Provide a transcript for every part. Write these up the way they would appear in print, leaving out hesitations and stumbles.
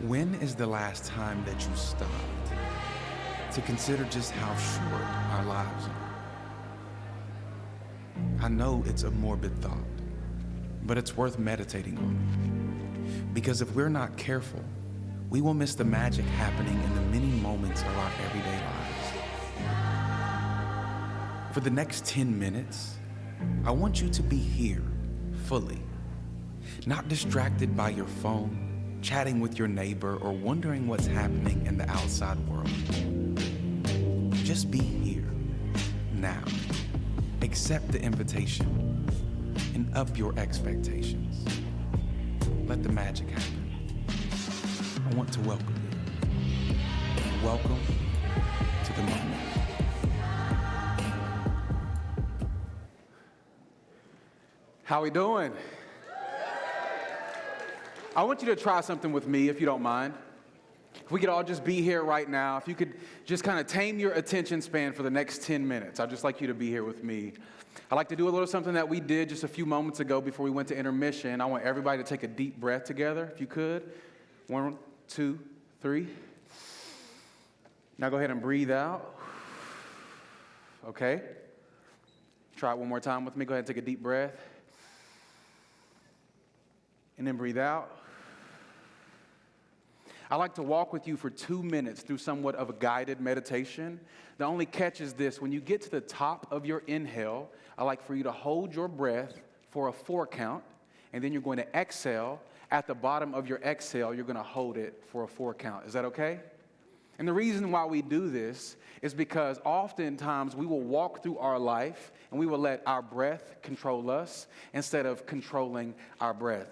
When is the last time that you stopped to consider just how short our lives are? I know it's a morbid thought, but it's worth meditating on. Because if we're not careful, we will miss the magic happening in the many moments of our everyday lives. For the next 10 minutes, I want you to be here fully, not distracted by your phone, chatting with your neighbor, or wondering what's happening in the outside world. Just be here, now. Accept the invitation and up your expectations. Let the magic happen. I want to welcome you. Welcome to the moment. How we doing? I want you to try something with me, if you don't mind. If we could all just be here right now, if you could just kind of tame your attention span for the next 10 minutes. I'd just like you to be here with me. I'd like to do a little something that we did just a few moments ago before we went to intermission. I want everybody to take a deep breath together, if you could. 1, 2, 3. Now go ahead and breathe out. Okay. Try it one more time with me. Go ahead and take a deep breath. And then breathe out. I like to walk with you for 2 minutes through somewhat of a guided meditation. The only catch is this: when you get to the top of your inhale, I like for you to hold your breath for a 4 count, and then you're going to exhale. At the bottom of your exhale, you're going to hold it for a 4 count. Is that okay? And the reason why we do this is because oftentimes we will walk through our life and we will let our breath control us instead of controlling our breath.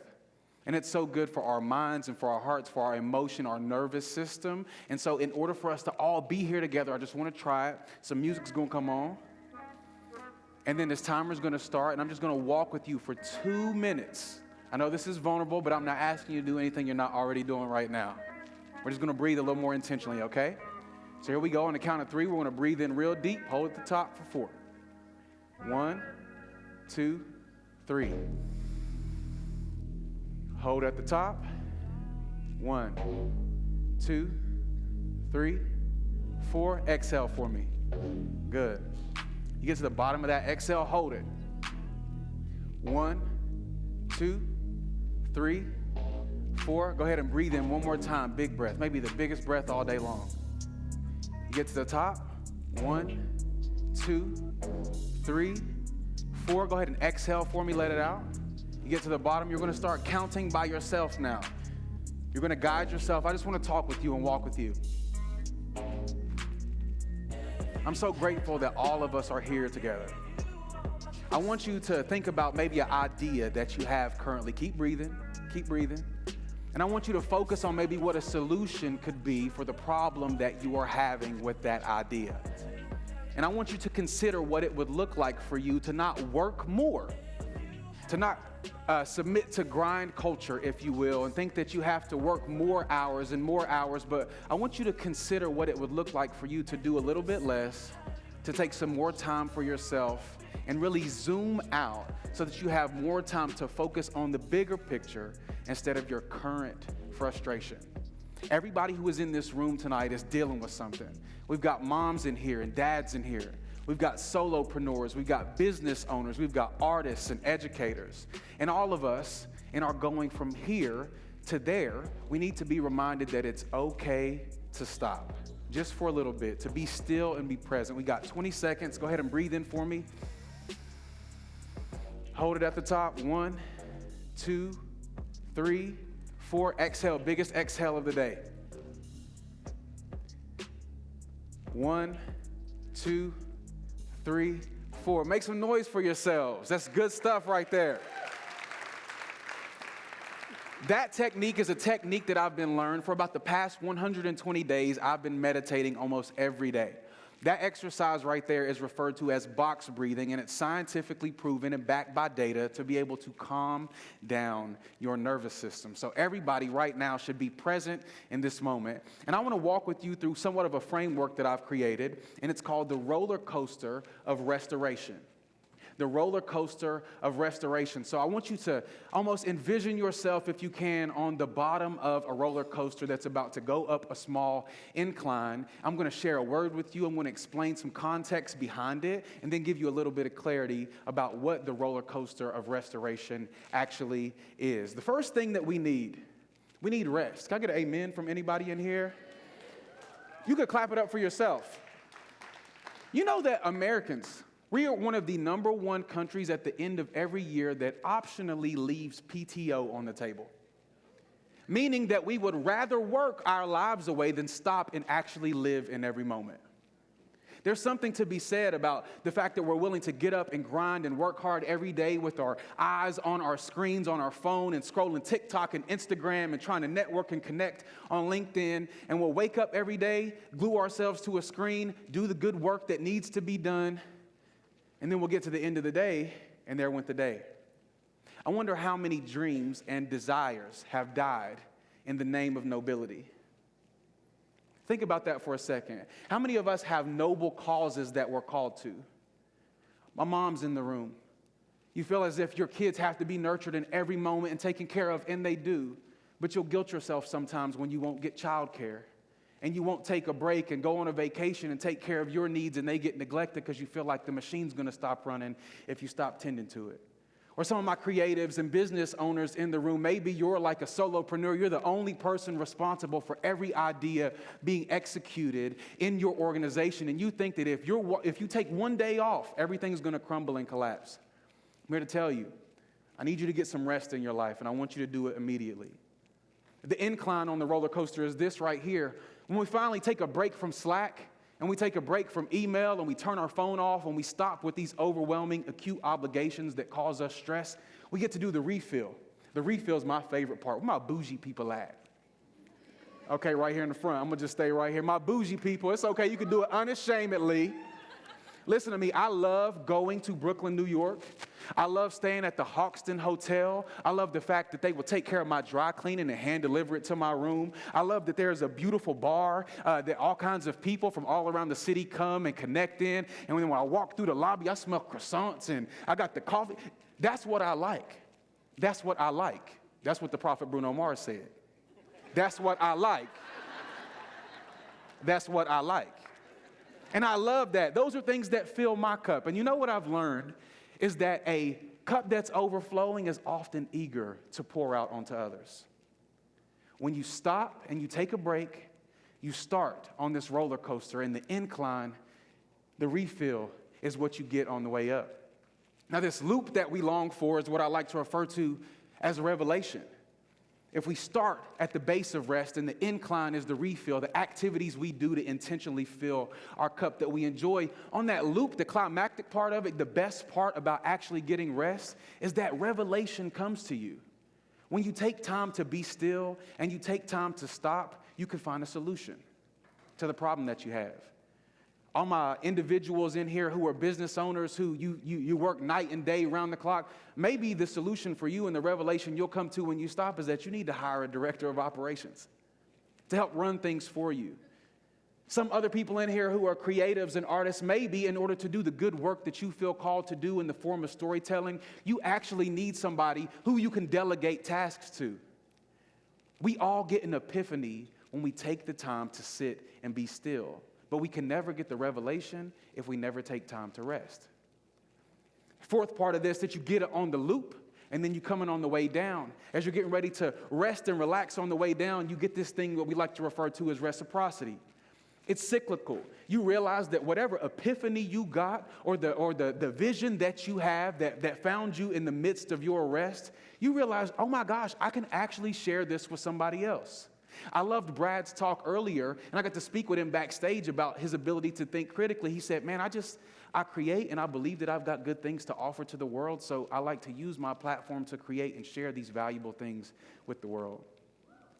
And it's so good for our minds and for our hearts, for our emotion, our nervous system. And so in order for us to all be here together, I just want to try it. Some music's going to come on. And then this timer's going to start, and I'm just going to walk with you for 2 minutes. I know this is vulnerable, but I'm not asking you to do anything you're not already doing right now. We're just going to breathe a little more intentionally, okay? So here we go. On the count of 3, we're going to breathe in real deep. Hold at the top for 4. 1, 2, 3. Hold at the top. 1, 2, 3, 4. Exhale for me. Good. You get to the bottom of that exhale, hold it. 1, 2, 3, 4. Go ahead and breathe in one more time. Big breath. Maybe the biggest breath all day long. You get to the top. 1, 2, 3, 4. Go ahead and exhale for me. Let it out. You get to the bottom, you're going to start counting by yourself now. You're going to guide yourself. I just want to talk with you and walk with you. I'm so grateful that all of us are here together. I want you to think about maybe an idea that you have currently. Keep breathing. Keep breathing. And I want you to focus on maybe what a solution could be for the problem that you are having with that idea. And I want you to consider what it would look like for you to not work more, to not submit to grind culture, if you will, and think that you have to work more hours and more hours. But I want you to consider what it would look like for you to do a little bit less, to take some more time for yourself, and really zoom out so that you have more time to focus on the bigger picture instead of your current frustration. Everybody who is in this room tonight is dealing with something. We've got moms in here and dads in here. We've got solopreneurs, we've got business owners, we've got artists and educators. And all of us, in our going from here to there, we need to be reminded that it's okay to stop, just for a little bit, to be still and be present. We got 20 seconds. Go ahead and breathe in for me. Hold it at the top. 1, 2, 3, 4. Exhale, biggest exhale of the day. 1, 2, 3, 4. Make some noise for yourselves. That's good stuff right there. That technique is a technique that I've been learned for about the past 120 days. I've been meditating almost every day. That exercise right there is referred to as box breathing, and it's scientifically proven and backed by data to be able to calm down your nervous system. So everybody right now should be present in this moment. And I want to walk with you through somewhat of a framework that I've created, and it's called the roller coaster of restoration. the roller coaster of restoration. So I want you to almost envision yourself, if you can, on the bottom of a roller coaster that's about to go up a small incline. I'm going to share a word with you. I'm going to explain some context behind it and then give you a little bit of clarity about what the roller coaster of restoration actually is. The first thing that we need rest. Can I get an amen from anybody in here? You could clap it up for yourself. You know that Americans, we are one of the number one countries at the end of every year that optionally leaves PTO on the table. Meaning that we would rather work our lives away than stop and actually live in every moment. There's something to be said about the fact that we're willing to get up and grind and work hard every day with our eyes on our screens, on our phone, and scrolling TikTok and Instagram and trying to network and connect on LinkedIn. And we'll wake up every day, glue ourselves to a screen, do the good work that needs to be done, and then we'll get to the end of the day, and there went the day. I wonder how many dreams and desires have died in the name of nobility. Think about that for a second. How many of us have noble causes that we're called to? My mom's in the room. You feel as if your kids have to be nurtured in every moment and taken care of, and they do. But you'll guilt yourself sometimes when you won't get childcare, and you won't take a break and go on a vacation and take care of your needs, and they get neglected because you feel like the machine's going to stop running if you stop tending to it. Or some of my creatives and business owners in the room, maybe you're like a solopreneur. You're the only person responsible for every idea being executed in your organization. And you think that if you take one day off, everything's going to crumble and collapse. I'm here to tell you, I need you to get some rest in your life, and I want you to do it immediately. The incline on the roller coaster is this right here. When we finally take a break from Slack, and we take a break from email, and we turn our phone off, and we stop with these overwhelming acute obligations that cause us stress, we get to do the refill. The refill is my favorite part. Where my bougie people at? Okay, right here in the front. I'm going to just stay right here. My bougie people, it's okay. You can do it unashamedly. Listen to me. I love going to Brooklyn, New York. I love staying at the Hoxton Hotel. I love the fact that they will take care of my dry cleaning and hand deliver it to my room. I love that there's a beautiful bar that all kinds of people from all around the city come and connect in. And when I walk through the lobby, I smell croissants and I got the coffee. That's what I like. That's what I like. That's what the prophet Bruno Mars said. That's what I like. That's what I like. And I love that. Those are things that fill my cup. And you know what I've learned is that a cup that's overflowing is often eager to pour out onto others. When you stop and you take a break, you start on this roller coaster, and the incline, the refill, is what you get on the way up. Now, this loop that we long for is what I like to refer to as revelation. If we start at the base of rest and the incline is the refill, the activities we do to intentionally fill our cup that we enjoy, on that loop, the climactic part of it, the best part about actually getting rest is that revelation comes to you. When you take time to be still and you take time to stop, you can find a solution to the problem that you have. All my individuals in here who are business owners, who you work night and day around the clock, maybe the solution for you and the revelation you'll come to when you stop is that you need to hire a director of operations to help run things for you. Some other people in here who are creatives and artists, maybe in order to do the good work that you feel called to do in the form of storytelling, you actually need somebody who you can delegate tasks to. We all get an epiphany when we take the time to sit and be still. But we can never get the revelation if we never take time to rest. Fourth part of this, that you get it on the loop, and then you come in on the way down. As you're getting ready to rest and relax on the way down, you get this thing what we like to refer to as reciprocity. It's cyclical. You realize that whatever epiphany you got or the vision that you have that found you in the midst of your rest, you realize, oh my gosh, I can actually share this with somebody else. I loved Brad's talk earlier, and I got to speak with him backstage about his ability to think critically. He said, man, I create, and I believe that I've got good things to offer to the world, so I like to use my platform to create and share these valuable things with the world.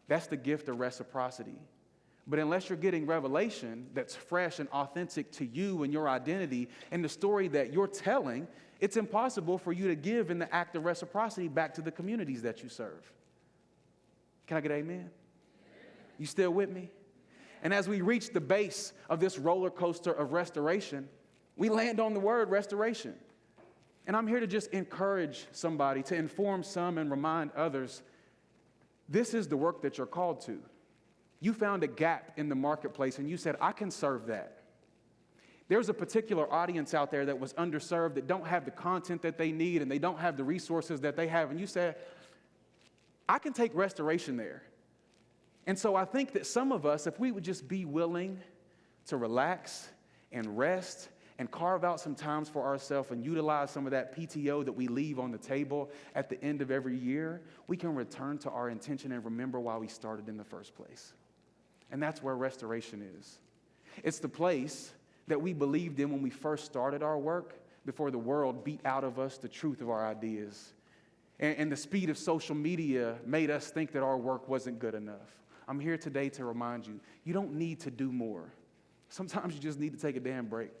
That's the gift of reciprocity. But unless you're getting revelation that's fresh and authentic to you and your identity and the story that you're telling, it's impossible for you to give in the act of reciprocity back to the communities that you serve. Can I get an amen? You still with me? And as we reach the base of this roller coaster of restoration, we land on the word restoration. And I'm here to just encourage somebody, to inform some and remind others, this is the work that you're called to. You found a gap in the marketplace and you said, I can serve that. There's a particular audience out there that was underserved, that don't have the content that they need and they don't have the resources that they have. And you said, I can take restoration there. And so I think that some of us, if we would just be willing to relax and rest and carve out some times for ourselves and utilize some of that PTO that we leave on the table at the end of every year, we can return to our intention and remember why we started in the first place. And that's where restoration is. It's the place that we believed in when we first started our work, before the world beat out of us the truth of our ideas. And the speed of social media made us think that our work wasn't good enough. I'm here today to remind you, you don't need to do more. Sometimes you just need to take a damn break.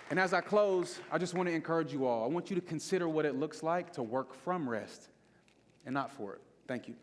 And as I close, I just want to encourage you all. I want you to consider what it looks like to work from rest and not for it. Thank you.